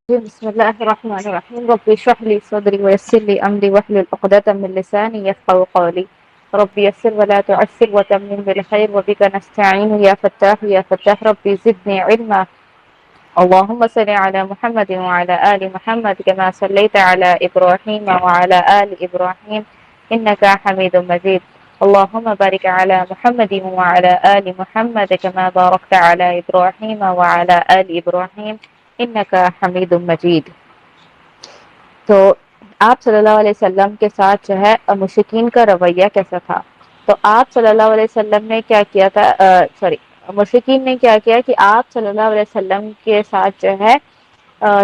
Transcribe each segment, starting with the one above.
بسم الله الرحمن الرحيم رب اشرح لي صدري ويسر لي أمري واحلل عقدة من لساني يفقهوا قولي رب يسر ولا تعسر وتمم بالخير وبك نستعين يا فتاح يا فتاح ربي زدني علما اللهم صل على محمد وعلى آل محمد كما صليت على إبراهيم وعلى آل إبراهيم إنك حميد مجيد اللهم بارك على محمد وعلى آل محمد كما باركت على إبراهيم وعلى آل إبراهيم إنك حميد مجيد. تو آپ صلی اللہ علیہ وسلم کے ساتھ جو ہے مشرکین کا رویہ کیسا تھا؟ تو آپ صلی اللہ علیہ وسلم نے کیا کیا تھا، مشرکین نے کیا کیا کہ آپ صلی اللہ علیہ وسلم کے ساتھ جو ہے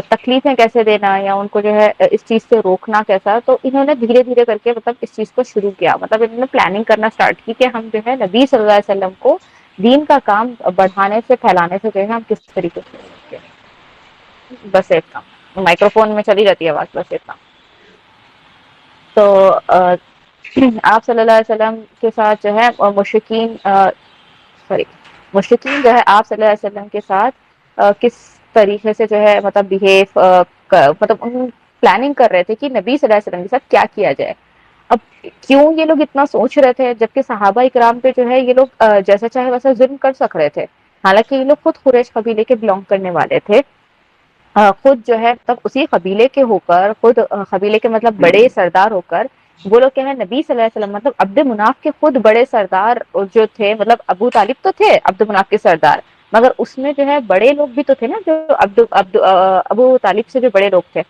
تکلیفیں کیسے دینا یا ان کو جو ہے اس چیز سے روکنا کیسا، تو انہوں نے دھیرے دھیرے کر کے مطلب اس چیز کو شروع کیا، مطلب انہوں نے پلاننگ کرنا سٹارٹ کی کہ ہم جو ہے نبی صلی اللہ علیہ وسلم کو دین کا کام بڑھانے سے پھیلانے سے جو ہے ہم کس طریقے سے، بس اتنا مائکرو فون میں چلی جاتی ہے آواز، بس اتنا. تو آپ صلی اللہ علیہ وسلم کے ساتھ جو ہے مشرکین جو ہے آپ صلی اللہ علیہ وسلم کے ساتھ کس طریقے سے جو ہے مطلب بہیو مطلب پلاننگ کر رہے تھے کہ نبی صلی اللہ علیہ وسلم کے ساتھ کیا کیا جائے. اب کیوں یہ لوگ اتنا سوچ رہے تھے جبکہ صحابہ اکرام پہ جو ہے یہ لوگ جیسا چاہے ویسا ظلم کر سک رہے تھے، حالانکہ یہ لوگ خود قریش قبیلے کے بلونگ کرنے والے تھے، خود جو ہے تب اسی قبیلے کے ہو کر، خود قبیلے کے مطلب بڑے سردار ہو کر وہ لوگ کیا ہے نبی صلی اللہ علیہ وسلم مطلب عبد مناف کے خود بڑے سردار جو تھے، مطلب ابو طالب تو تھے عبد مناف کے سردار، مگر اس میں جو ہے بڑے لوگ بھی تو تھے نا جو ابو طالب سے جو بڑے لوگ تھے.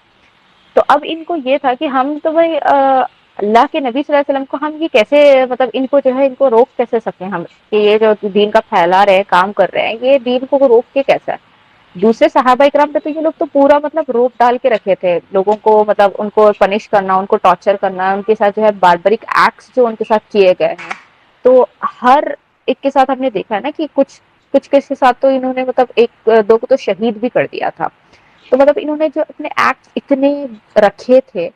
تو اب ان کو یہ تھا کہ ہم تو بھائی اللہ کے نبی صلی اللہ علیہ وسلم کو ہم یہ کیسے مطلب ان کو جو ہے ان کو روک کیسے سکیں ہم، کہ یہ جو دین کا پھیلا رہے کام کر رہے ہیں یہ دین کو روک کے کیسا ہے. دوسرے صحابہ اکرام پہ تو یہ لوگ تو پورا مطلب روک ڈال کے رکھے تھے لوگوں کو، مطلب ان کو پنش کرنا، ان کو ٹارچر کرنا، ان کے ساتھ جو ہے باربرک ایکٹس جو ان کے ساتھ کیے گئے ہیں. تو ہر ایک کے ساتھ ہم نے دیکھا ہے نا کہ کچھ کے ساتھ تو انہوں نے مطلب ایک دو کو تو شہید بھی کر دیا تھا. تو مطلب انہوں نے جو اپنے ایکٹس اتنے رکھے تھے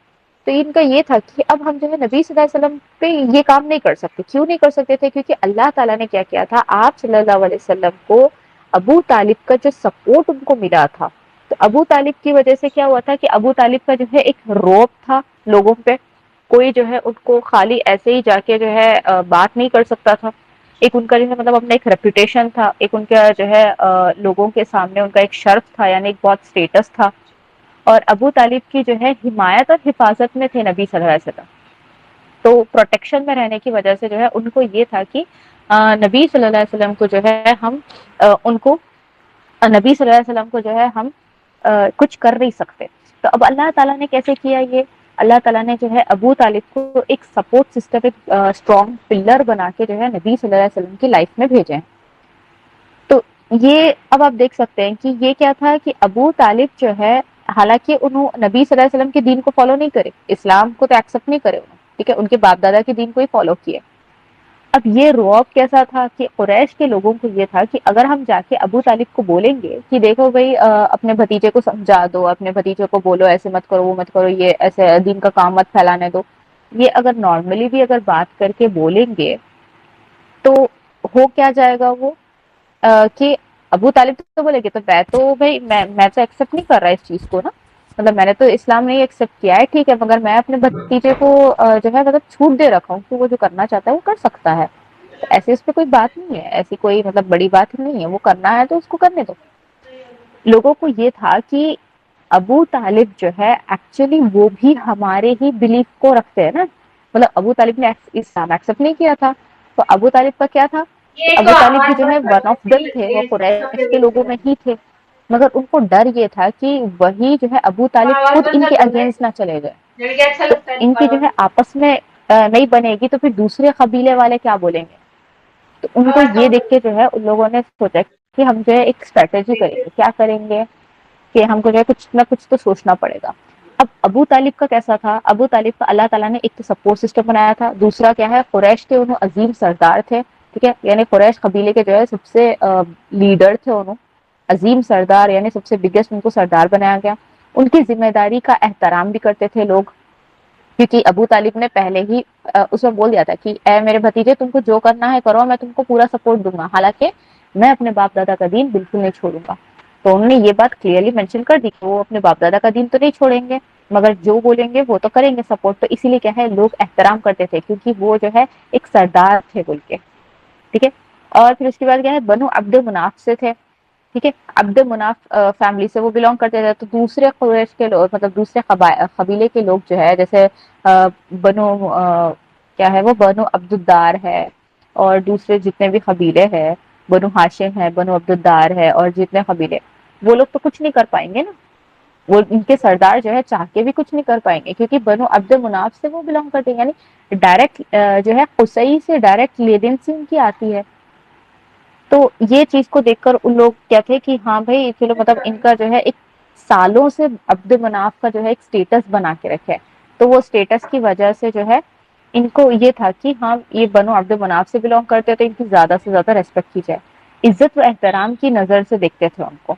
تو ان کا یہ تھا کہ اب ہم جو ہے نبی صلی اللہ علیہ وسلم پہ یہ کام نہیں کر سکتے. کیوں نہیں کر سکتے تھے؟ کیونکہ اللہ تعالیٰ نے کیا کیا تھا، آپ صلی اللہ علیہ وسلم کو ابو طالب کا جو سپورٹ ان کو ملا تھا، تو ابو طالب کی وجہ سے کیا ہوا تھا کہ ابو طالب کا جو ہے ایک روب تھا لوگوں پہ، کوئی جو ہے ان کو خالی ایسے ہی جا کے جو ہے بات نہیں کر سکتا تھا. ایک ان کا جو ہے مطلب اپنا ایک ریپوٹیشن تھا، ایک ان کا جو ہے لوگوں کے سامنے ان کا ایک شرف تھا، یعنی ایک بہت اسٹیٹس تھا. اور ابو طالب کی جو ہے حمایت اور حفاظت میں تھے نبی صلی اللہ علیہ وسلم، تو پروٹیکشن میں رہنے کی وجہ سے جو ہے ان کو یہ تھا کہ نبی صلی اللہ علیہ وسلم کو جو ہے ہم ان کو نبی صلی اللہ علیہ وسلم کو جو ہے ہم کچھ کر نہیں سکتے. تو اب اللہ تعالیٰ نے کیسے کیا یہ، اللہ تعالیٰ نے جو ہے ابو طالب کو ایک سپورٹ سسٹم، ایک اسٹرانگ پلر بنا کے جو ہے نبی صلی اللہ علیہ وسلم کی لائف میں بھیجے. تو یہ اب آپ دیکھ سکتے ہیں کہ یہ کیا تھا کہ ابو طالب جو ہے حالانکہ انہوں نبی صلی اللہ علیہ وسلم کے دین کو فالو نہیں کرے، اسلام کو تو ایکسیپٹ نہیں کرے انہوں، ٹھیک ہے، ان کے باپ دادا کے دین کو ہی فالو کیے. اب یہ رعب کیسا تھا کہ قریش کے لوگوں کو یہ تھا کہ اگر ہم جا کے ابو طالب کو بولیں گے کہ دیکھو بھائی اپنے بھتیجے کو سمجھا دو، اپنے بھتیجے کو بولو ایسے مت کرو وہ مت کرو، یہ ایسے دین کا کام مت پھیلانے دو، یہ اگر نارملی بھی اگر بات کر کے بولیں گے تو ہو کیا جائے گا وہ کہ ابو طالب تو بولے گے تو میں تو بھائی میں تو ایکسیپٹ نہیں کر رہا اس چیز کو نا، مطلب میں نے تو اسلام نہیں ایکسیپٹ کیا ہے، ٹھیک ہے، مگر میں اپنے بھتیجے کو جو ہے مطلب چھوٹ دے رکھا ہوں کہ وہ جو کرنا چاہتا ہے وہ کر سکتا ہے. تو ایسے اس پہ کوئی بات نہیں ہے، ایسی کوئی مطلب بڑی بات نہیں ہے، وہ کرنا ہے تو اس کو کرنے دو. لوگوں کو یہ تھا کہ ابو طالب جو ہے ایکچولی وہ بھی ہمارے ہی بلیف کو رکھتے ہیں نا، مطلب ابو طالب نے اسلام ایکسیپٹ نہیں کیا تھا تو ابو طالب کا کیا تھا کہ ابو طالب بھی جو ہے ون آف دم تھے، وہ قریش کے لوگوں میں ہی تھے، مگر ان کو ڈر یہ تھا کہ وہی جو ہے ابو طالب خود ان کے اگینسٹ نہ چلے گئے، تو ان کی جو ہے آپس میں نہیں بنے گی تو پھر دوسرے قبیلے والے کیا بولیں گے. تو ان کو یہ دیکھ کے جو ہے ان لوگوں نے سوچا کہ ہم جو ہے ایک اسٹریٹجی کریں گے. کیا کریں گے کہ ہم کو جو ہے کچھ نہ کچھ تو سوچنا پڑے گا. اب ابو طالب کا کیسا تھا، ابو طالب کا اللہ تعالیٰ نے ایک تو سپورٹ سسٹم بنایا تھا، دوسرا کیا ہے قریش کے انہوں عظیم سردار تھے، ٹھیک ہے، یعنی قریش قبیلے کے جو ہے سب سے لیڈر تھے انہوں، عظیم سردار، یعنی سب سے بگیسٹ ان کو سردار بنایا گیا. ان کی ذمہ داری کا احترام بھی کرتے تھے لوگ، کیونکہ ابو طالب نے پہلے ہی اس میں بول دیا تھا کہ اے میرے بھتیجے تم کو جو کرنا ہے کرو، میں تم کو پورا سپورٹ دوں گا، حالانکہ میں اپنے باپ دادا کا دین بالکل نہیں چھوڑوں گا. تو انہوں نے یہ بات کلیئرلی مینشن کر دی کہ وہ اپنے باپ دادا کا دین تو نہیں چھوڑیں گے، مگر جو بولیں گے وہ تو کریں گے سپورٹ. تو اسی لیے کیا ہے لوگ احترام کرتے تھے کیونکہ وہ جو ہے ایک سردار تھے بول کے. ٹھیک ہے. اور پھر اس کے بعد کیا ہے بنو عبد مناف سے تھے. ٹھیک ہے. عبد مناف فیملی سے وہ بلونگ کرتے تھے. تو دوسرے قریش کے لوگ مطلب دوسرے قبیلے کے لوگ جو ہے جیسے بنو کیا ہے وہ بنو عبد الدار ہے اور دوسرے جتنے بھی قبیلے ہیں بنو ہاشم ہے بنو عبد الدار ہے اور جتنے قبیلے وہ لوگ تو کچھ نہیں کر پائیں گے نا. وہ ان کے سردار جو ہے چاہ کے بھی کچھ نہیں کر پائیں گے کیونکہ بنو عبد مناف سے وہ بلونگ کرتے ہیں. یعنی ڈائریکٹ جو ہے قصی سے ڈائریکٹ لیدن سے ان کی آتی ہے. تو یہ چیز کو دیکھ کر ان لوگ کیا تھے کہ ہاں بھائی چلو مطلب ان کا جو ہے ایک سالوں سے عبد مناف کا جو ہے ایک اسٹیٹس بنا کے رکھے. تو وہ اسٹیٹس کی وجہ سے جو ہے ان کو یہ تھا کہ ہاں یہ بنو عبد مناف سے بلونگ کرتے تھے ان کی زیادہ سے زیادہ ریسپیکٹ کی جائے. عزت و احترام کی نظر سے دیکھتے تھے ان کو.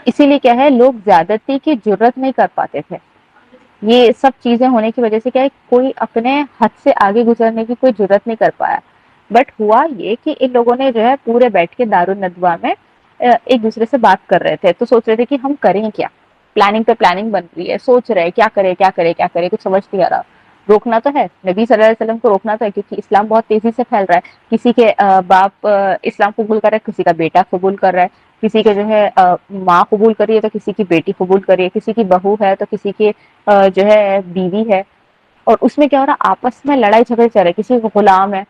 اسی لیے کیا ہے لوگ زیادتی کی جرت نہیں کر پاتے تھے. یہ سب چیزیں ہونے کی وجہ سے کیا ہے کوئی اپنے حد سے آگے گزرنے کی کوئی جرت نہیں کر پایا. بٹ ہوا یہ کہ ان لوگوں نے جو ہے پورے بیٹھ کے دارالندوا میں ایک دوسرے سے بات کر رہے تھے. تو سوچ رہے تھے کہ ہم کریں کیا. پلاننگ پہ پلاننگ بن رہی ہے. سوچ رہے کیا کرے کیا کرے کیا کرے کچھ سمجھ نہیں آ رہا. روکنا تو ہے نبی صلی اللہ علیہ وسلم کو روکنا تو ہے کیونکہ اسلام بہت تیزی سے پھیل رہا ہے. کسی کے باپ اسلام قبول کر رہا ہے کسی کا بیٹا قبول کر رہا ہے. کسی کے جو ہے ماں قبول کری ہے تو کسی کی بیٹی قبول کری ہے. کسی کی بہو ہے تو کسی کی جو ہے بیوی ہے. اور اس میں کیا ہو رہا آپس میں لڑائی جھگڑے چل رہے. کسی کو غلام ہے.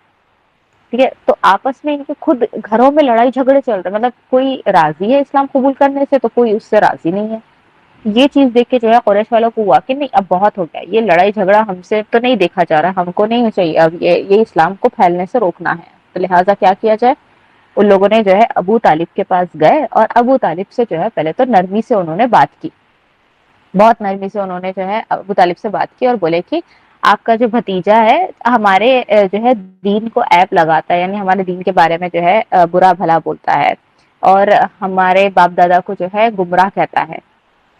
ٹھیک ہے. تو آپس میں ان کے خود گھروں میں لڑائی جھگڑے چل رہے. مطلب کوئی راضی ہے اسلام قبول کرنے سے تو کوئی اس سے راضی نہیں ہے. یہ چیز دیکھ کے جو ہے قریش والوں کو ہوا کہ نہیں اب بہت ہو گیا. یہ لڑائی جھگڑا ہم سے تو نہیں دیکھا جا رہا. ہم کو نہیں چاہیے. اب یہ اسلام کو پھیلنے سے روکنا ہے. تو لہٰذا کیا کیا جائے. ان لوگوں نے جو ہے ابو طالب کے پاس گئے اور ابو طالب سے جو ہے پہلے تو نرمی سے انہوں نے بات کی. بہت نرمی سے انہوں نے جو ہے ابو طالب سے بات کی اور بولے کہ آپ کا جو بھتیجا ہے ہمارے جو ہے دین کو ایب لگاتا ہے. یعنی ہمارے دین کے بارے میں جو ہے برا بھلا بولتا ہے اور ہمارے باپ دادا کو جو ہے گمراہ کہتا ہے.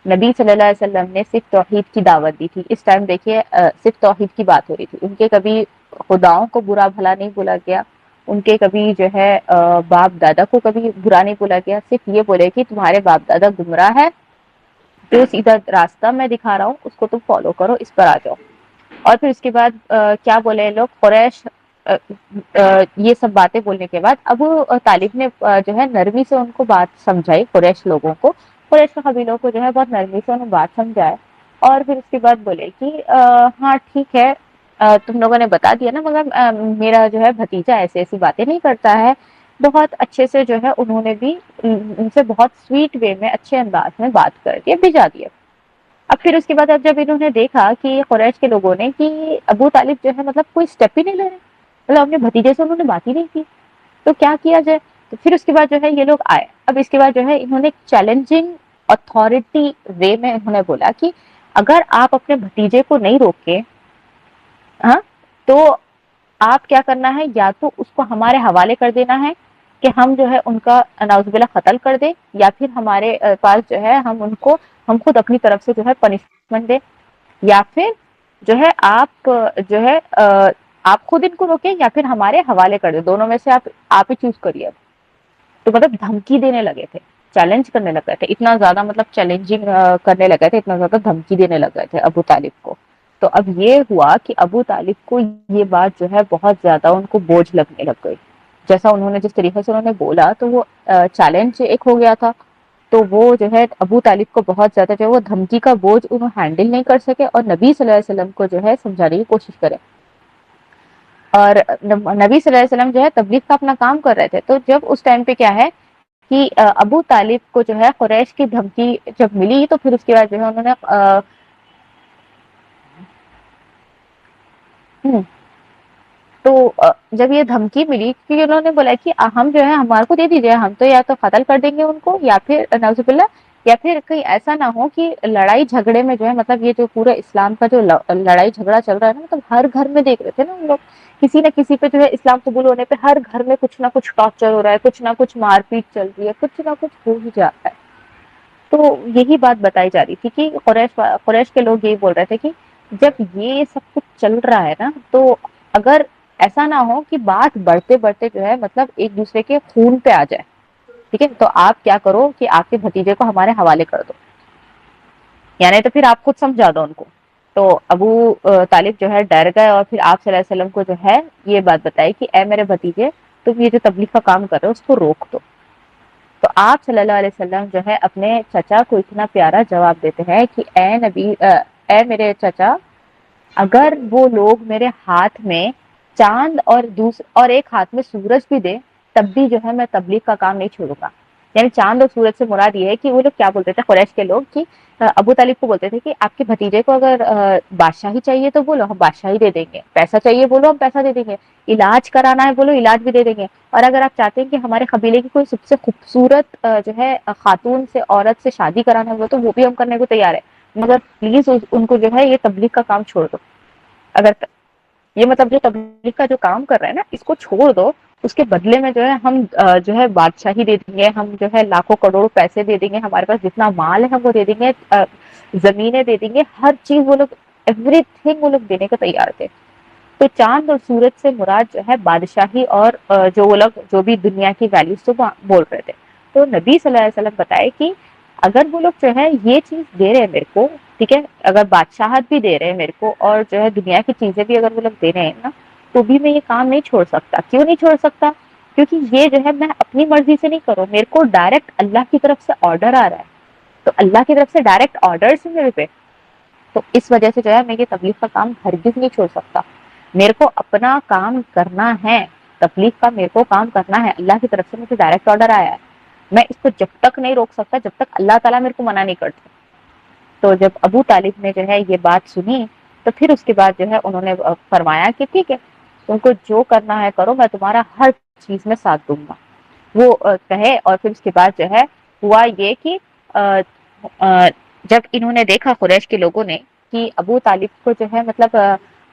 نبی صلی اللہ علیہ وسلم نے صرف توحید کی دعوت دی تھی. اس ٹائم دیکھیے صرف توحید کی بات ہو رہی تھی. ان کے کبھی خداؤں کو برا بھلا نہیں بولا گیا. ان کے کبھی جو ہے باپ دادا کو کبھی برا نہیں بولا گیا. صرف یہ بولے کہ تمہارے باپ دادا گمراہ ہے جو سیدھا راستہ میں دکھا رہا ہوں اس کو تم فالو کرو اس پر آ جاؤ. اور پھر اس کے بعد کیا بولے لوگ قریش یہ سب باتیں بولنے کے بعد ابو طالب نے جو ہے نرمی سے ان کو بات سمجھائی. قریش لوگوں کو قریش قبیلوں کو جو ہے بہت نرمی سے انہیں بات سمجھائے. اور پھر اس کے بعد بولے کہ ہاں ٹھیک ہے تم لوگوں نے بتا دیا نا مگر میرا جو ہے بھتیجا ایسی ایسی باتیں نہیں کرتا ہے. بہت اچھے سے جو ہے انہوں نے بھی ان سے بہت سویٹ وے میں اچھے انداز میں بات کر کے بھجا دیا. اب پھر اس کے بعد اب جب انہوں نے دیکھا کہ قریش کے لوگوں نے کہ ابو طالب جو ہے مطلب کوئی اسٹیپ ہی نہیں لے رہے. مطلب اپنے بھتیجے سے انہوں نے بات ہی نہیں کی. تو کیا کیا جائے. تو پھر اس کے بعد جو ہے یہ لوگ آئے. اب اس کے بعد جو ہے انہوں نے چیلنجنگ اتھارٹی وے میں انہوں نے بولا کہ اگر آپ اپنے بھتیجے کو نہیں روکے ہاں تو آپ کیا کرنا ہے یا تو اس کو ہمارے حوالے کر دینا ہے کہ ہم جو ہے ان کا نعوذ باللہ قتل کر دیں یا پھر ہمارے پاس جو ہے ہم خود اپنی طرف سے جو ہے پنشمنٹ دیں یا پھر جو ہے آپ جو ہے آپ خود ان کو روکیں یا پھر ہمارے حوالے کر دیں. دونوں میں سے آپ ہی چوز کریے. تو مطلب دھمکی دینے لگے تھے. چیلنج کرنے لگے تھے. اتنا زیادہ مطلب چیلنجنگ کرنے لگے تھے. اتنا زیادہ دھمکی دینے لگے تھے ابو طالب کو. تو اب یہ ہوا کہ ابو طالب کو یہ بات جو ہے بہت زیادہ ان کو بوجھ لگنے لگ گئی. جیسا انہوں نے جس طریقے سے انہوں نے بولا تو وہ چیلنج ایک ہو گیا تھا. تو وہ جو ہے ابو طالب کو بہت زیادہ جو ہے وہ دھمکی کا بوجھ انہوں ہینڈل نہیں کر سکے اور نبی صلی اللہ علیہ وسلم کو جو ہے سمجھانے کی کوشش کرے. اور نبی صلی اللہ علیہ وسلم جو ہے تبلیغ کا اپنا کام کر رہے تھے. تو جب اس ٹائم پہ کیا ہے کہ ابو طالب کو جو ہے قریش کی دھمکی جب ملی تو پھر اس کے بعد جو ہے انہوں نے تو جب یہ دھمکی ملی کیونکہ انہوں نے بولا کہ ہم جو ہے ہمارے کو دے دیجیے. ہم تو یا تو قتل کر دیں گے ان کو یا پھر نعوذ باللہ یا پھر کہیں ایسا نہ ہو کہ لڑائی جھگڑے میں جو ہے مطلب یہ جو پورا اسلام کا جو لڑائی جھگڑا چل رہا ہے نا مطلب ہر گھر میں دیکھ رہے تھے نا ہم لوگ کسی نہ کسی پہ جو ہے اسلام قبول ہونے پہ ہر گھر میں کچھ نہ کچھ ٹارچر ہو رہا ہے. کچھ نہ کچھ مار پیٹ چل رہی ہے. کچھ نہ کچھ ہو ہی جاتا ہے. تو یہی بات بتائی جا رہی تھی کہ قریش کے لوگ یہی بول رہے تھے کہ جب یہ سب کچھ چل رہا ہے نا تو اگر ایسا نہ ہو کہ بات بڑھتے بڑھتے جو ہے مطلب ایک دوسرے کے خون پہ آ جائے. ٹھیک ہے، تو آپ کیا کرو کہ آپ کے بھتیجے کو ہمارے حوالے کر دو، یعنی تو پھر آپ خود سمجھا دو ان کو۔ تو ابو طالب جو ہے ڈر گئے، اور پھر آپ صلی اللہ علیہ وسلم کو جو ہے یہ بات بتائی کہ اے میرے بھتیجے، تم یہ جو تبلیغ کا کام کر رہے ہو اس کو روک دو۔ تو آپ صلی اللہ علیہ وسلم جو ہے اپنے چچا کو اتنا پیارا جواب دیتے ہیں کہ اے میرے چچا، اگر وہ لوگ میرے ہاتھ میں چاند اور ایک ہاتھ میں سورج بھی دے، تب بھی جو ہے میں تبلیغ کا کام نہیں چھوڑوں گا۔ یعنی چاند اور سورج سے مراد یہ ہے کہ وہ لوگ کیا بولتے تھے، قریش کے لوگ، کہ ابو طالب کو بولتے تھے کہ آپ کے بھتیجے کو اگر بادشاہی چاہیے تو بولو، ہم بادشاہی دے دیں گے، پیسہ چاہیے بولو، ہم پیسہ دے دیں گے، علاج کرانا ہے بولو، علاج بھی دے دیں گے، اور اگر آپ چاہتے ہیں کہ ہمارے قبیلے کی کوئی سب سے خوبصورت جو ہے خاتون سے، عورت سے شادی کرانا ہے تو وہ بھی ہم کرنے کو تیار ہے، مگر پلیز ان کو جو ہے یہ تبلیغ کا کام چھوڑ دو۔ اگر یہ مطلب جو تبلیغ کا جو کام کر رہے ہیں نا اس کو چھوڑ دو، اس کے بدلے میں جو ہے ہم جو ہے بادشاہی دے دیں گے، ہم جو ہے لاکھوں کروڑوں پیسے دے دیں گے، ہمارے پاس جتنا مال ہے ہم وہ دے دیں گے، زمینیں دے دیں گے، ہر چیز وہ لوگ، ایوری تھنگ وہ لوگ دینے کو تیار تھے۔ تو چاند اور سورج سے مراد جو ہے بادشاہی اور جو وہ لوگ جو بھی دنیا کی ویلیوز تو بول رہے تھے۔ تو نبی صلی اللہ علیہ وسلم بتائے کہ اگر وہ لوگ جو ہے یہ چیز دے رہے ہیں میرے کو، ٹھیک ہے، اگر بادشاہت بھی دے رہے ہیں میرے کو اور جو ہے دنیا کی چیزیں بھی اگر وہ لوگ دے رہے ہیں نا، تو بھی میں یہ کام نہیں چھوڑ سکتا۔ کیوں نہیں چھوڑ سکتا؟ کیونکہ یہ جو ہے میں اپنی مرضی سے نہیں کروں، میرے کو ڈائریکٹ اللہ کی طرف سے آرڈر آ رہا ہے، تو اللہ کی طرف سے ڈائریکٹ آرڈرز ہیں میرے پہ، تو اس وجہ سے جو ہے میں یہ تبلیغ کا کام ہرگز نہیں چھوڑ سکتا۔ میرے کو اپنا کام کرنا ہے، تبلیغ کا میرے کو کام کرنا ہے، اللہ کی طرف سے مجھے ڈائریکٹ آرڈر آیا ہے، میں اس کو جب تک نہیں روک سکتا جب تک اللہ تعالیٰ میرے کو منع نہیں کرتا۔ تو جب ابو طالب نے جو ہے یہ بات سنی تو پھر اس کے بعد جو ہے انہوں نے فرمایا کہ ٹھیک ہے، تم کو جو کرنا ہے کرو، میں تمہارا ہر چیز میں ساتھ دوں گا، وہ کہے۔ اور پھر اس کے بعد جو ہے ہوا یہ کہ جب انہوں نے دیکھا قریش کے لوگوں نے کہ ابو طالب کو جو ہے مطلب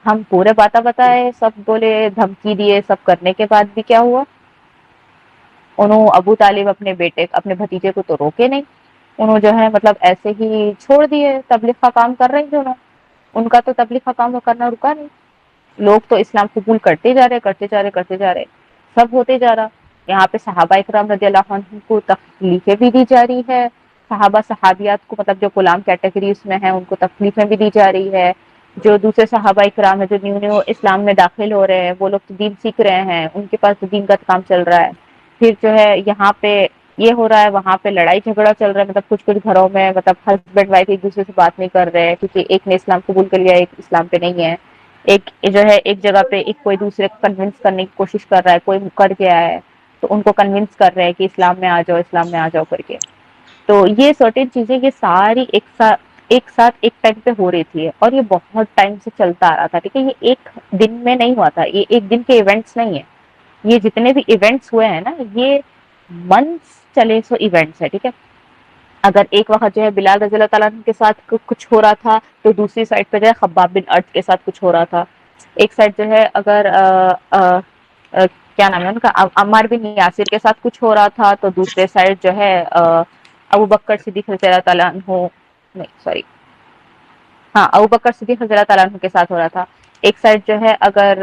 ہم پورے باتیں بتائے، سب بولے، دھمکی دیے، سب کرنے کے بعد بھی کیا ہوا، انہوں ابو طالب اپنے بیٹے اپنے بھتیجے کو تو روکے نہیں، انہوں جو ہے مطلب ایسے ہی چھوڑ دیے، تبلیغ کا کام کر رہے تھے، ان کا تو تبلیغ کا کام کرنا رکا نہیں، لوگ تو اسلام قبول کرتے جا رہے کرتے جا رہے کرتے جا رہے، سب ہوتے جا رہا۔ یہاں پہ صحابہ اکرام رضی اللہ عنہ کو تکلیفیں بھی دی جا رہی ہے، صحابہ صحابیات کو مطلب جو غلام کیٹیگریز میں ہیں ان کو تکلیفیں بھی دی جا رہی ہے، جو دوسرے صحابہ اکرام ہے جو نیو نیو اسلام میں داخل ہو رہے ہیں وہ لوگ تو دین سیکھ رہے ہیں، ان کے پاس تو دین کا کام چل رہا ہے، پھر جو ہے یہاں پہ یہ ہو رہا ہے، وہاں پہ لڑائی جھگڑا چل رہا ہے، مطلب کچھ گھروں میں مطلب ہسبینڈ وائف ایک دوسرے سے بات نہیں کر رہے ہیں کیونکہ ایک نے اسلام قبول کر لیا، ایک اسلام پہ نہیں ہے، ایک جو ہے ایک جگہ پہ ایک کوئی دوسرے کو کنونس کرنے کی کوشش کر رہا ہے، کوئی کر گیا ہے تو ان کو کنونس کر رہے ہیں کہ اسلام میں آ جاؤ، اسلام میں آ جاؤ کر کے۔ تو یہ سرٹن چیزیں یہ ساری ایک ساتھ ایک ٹائم پہ ہو رہی تھی، اور یہ بہت ٹائم سے چلتا آ رہا تھا، ٹھیک ہے، یہ ایک دن میں نہیں ہوا تھا، یہ ایک دن کے ایونٹس نہیں ہیں، یہ جتنے بھی ایونٹس ہوئے ہیں نا یہ منتھس چلے سو ایونٹس ہے، ٹھیک ہے۔ اگر ایک وقت جو ہے بلال رضی اللہ تعالیٰ عنہ کے ساتھ کچھ ہو رہا تھا تو دوسری سائڈ پہ جو ہے خباب بن ارت کے ساتھ کچھ ہو رہا تھا، ایک سائڈ جو ہے اگر کیا نام ہے ان کا عمار بن یاسر کے ساتھ کچھ ہو رہا تھا تو دوسرے سائڈ جو ہے ابو بکر صدیق رضی اللہ تعالیٰ عنہ، نہیں سوری، ہاں ابو بکر صدیق رضی اللہ تعالیٰ عنہ کے ساتھ ہو رہا تھا، ایک سائڈ جو ہے اگر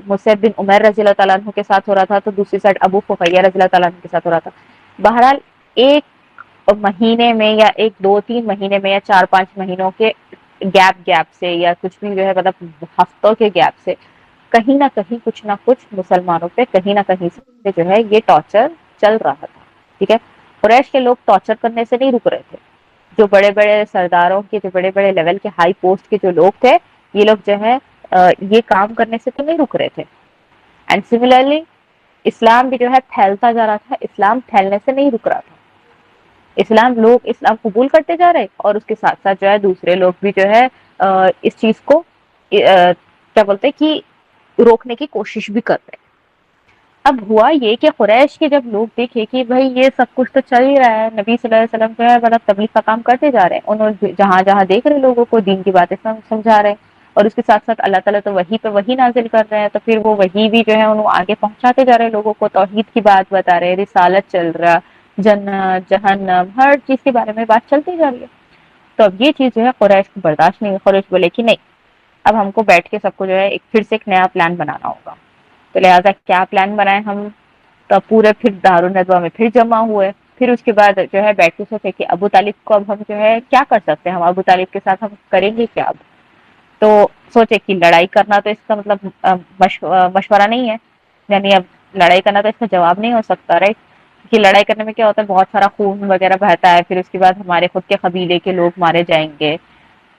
مصعب بن عمیر رضی اللہ تعالیٰ عنہ کے ساتھ ہو رہا تھا تو دوسری سائڈ ابو خفیہ رضی اللہ تعالیٰ عنہ کے ساتھ ہو رہا تھا۔ بہرحال ایک مہینے میں یا ایک دو تین مہینے میں یا چار پانچ مہینوں کے گیپ سے یا کچھ بھی جو ہے مطلب ہفتوں کے گیپ سے کہیں نہ کہیں کچھ نہ کچھ مسلمانوں پہ کہیں نہ کہیں سے جو ہے یہ ٹارچر چل رہا تھا، ٹھیک ہے۔ قریش کے لوگ ٹارچر کرنے سے نہیں رک رہے تھے، جو بڑے بڑے سرداروں کے، جو بڑے بڑے لیول کے ہائی پوسٹ کے جو لوگ تھے یہ لوگ جو ہے یہ کام کرنے سے تو نہیں رک رہے تھے، اینڈ سملرلی اسلام بھی جو ہے پھیلتا جا رہا تھا، اسلام پھیلنے سے نہیں رک رہا تھا، لوگ اسلام قبول کرتے جا رہے اور اس کے ساتھ ساتھ جو ہے دوسرے لوگ بھی جو ہے اس چیز کو کیا بولتے کہ روکنے کی کوشش بھی کر رہے۔ اب ہوا یہ کہ قریش کے جب لوگ دیکھے کہ بھائی یہ سب کچھ تو چل ہی رہا ہے، نبی صلی اللہ علیہ وسلم جو ہے مطلب تبلیغ کا کام کرتے جا رہے ہیں، انہوں جہاں جہاں دیکھ رہے لوگوں کو دین کی باتیں سمجھا رہے ہیں، اور اس کے ساتھ ساتھ اللہ تعالیٰ تو وحی پہ وحی نازل کر رہے ہیں، تو پھر وہ وحی بھی جو ہے انہوں آگے پہنچاتے جا رہے لوگوں کو، توحید کی بات بتا رہے، رسالت چل رہا، جنت جہنم ہر چیز کے بارے میں بات چلتی جا رہی ہے۔ تو اب یہ چیز جو ہے قریش کو برداشت نہیں، قریش بولے کہ نہیں، اب ہم کو بیٹھ کے سب کو جو ہے پھر سے ایک نیا پلان بنانا ہوگا، تو لہٰذا کیا پلان بنائے ہم، تو پورے پھر دار الندوہ میں پھر جمع ہوئے، پھر اس کے بعد جو ہے بیٹھ کے سوچے کہ ابو طالب کو اب ہم جو ہے کیا کر سکتے ہیں، ہم ابو طالب کے ساتھ ہم کریں گے کیا اب؟ تو سوچے کہ لڑائی کرنا تو اس کا مطلب مشورہ نہیں ہے، یعنی اب لڑائی کرنا تو اس کا جواب نہیں ہو سکتا، رائٹ؟ کہ لڑائی کرنے میں کیا ہوتا ہے، بہت سارا خون وغیرہ بہتا ہے، پھر اس کے بعد ہمارے خود کے قبیلے کے لوگ مارے جائیں گے،